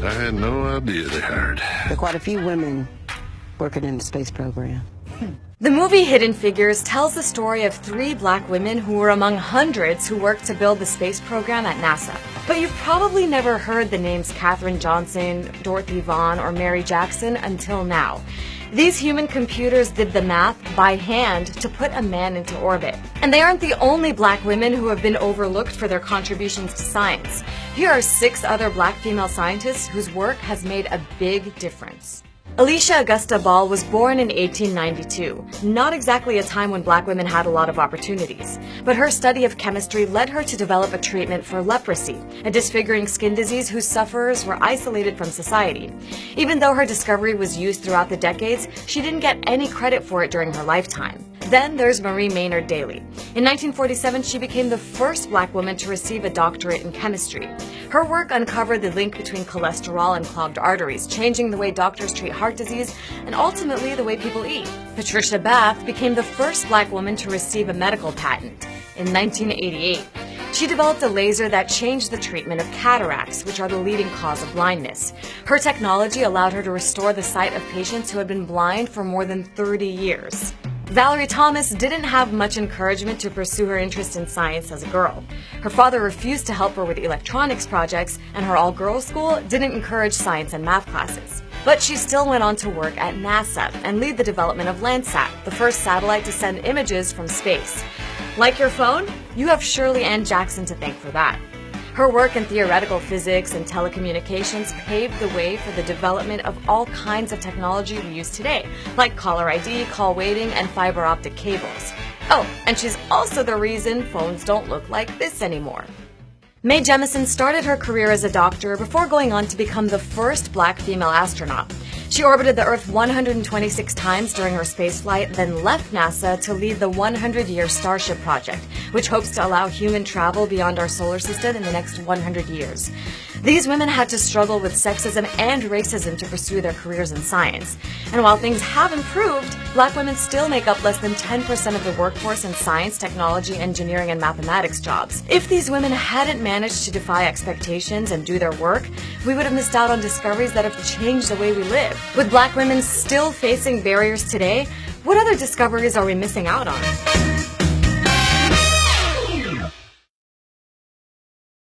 I had no idea they hired. There are quite a few women working in the space program. The movie Hidden Figures tells the story of 3 black women who were among hundreds who worked to build the space program at NASA. But you've probably never heard the names Katherine Johnson, Dorothy Vaughan, or Mary Jackson until now. These human computers did the math by hand to put a man into orbit. And they aren't the only black women who have been overlooked for their contributions to science. Here are 6 other black female scientists whose work has made a big difference. Alicia Augusta Ball was born in 1892, not exactly a time when black women had a lot of opportunities. But her study of chemistry led her to develop a treatment for leprosy, a disfiguring skin disease whose sufferers were isolated from society. Even though her discovery was used throughout the decades, she didn't get any credit for it during her lifetime. Then there's Marie Maynard Daly. In 1947, she became the first black woman to receive a doctorate in chemistry. Her work uncovered the link between cholesterol and clogged arteries, changing the way doctors treat heart disease and ultimately the way people eat. Patricia Bath became the first black woman to receive a medical patent in 1988. She developed a laser that changed the treatment of cataracts, which are the leading cause of blindness. Her technology allowed her to restore the sight of patients who had been blind for more than 30 years. Valerie Thomas didn't have much encouragement to pursue her interest in science as a girl. Her father refused to help her with electronics projects, and her all-girls school didn't encourage science and math classes. But she still went on to work at NASA and lead the development of Landsat, the first satellite to send images from space. Like your phone? You have Shirley Ann Jackson to thank for that. Her work in theoretical physics and telecommunications paved the way for the development of all kinds of technology we use today, like caller ID, call waiting, and fiber optic cables. Oh, and she's also the reason phones don't look like this anymore. Mae Jemison started her career as a doctor before going on to become the first black female astronaut. She orbited the Earth 126 times during her spaceflight, then left NASA to lead the 100-year Starship project, which hopes to allow human travel beyond our solar system in the next 100 years. These women had to struggle with sexism and racism to pursue their careers in science. And while things have improved, black women still make up less than 10% of the workforce in science, technology, engineering, and mathematics jobs. If these women hadn't managed to defy expectations and do their work, we would have missed out on discoveries that have changed the way we live. With black women still facing barriers today, what other discoveries are we missing out on?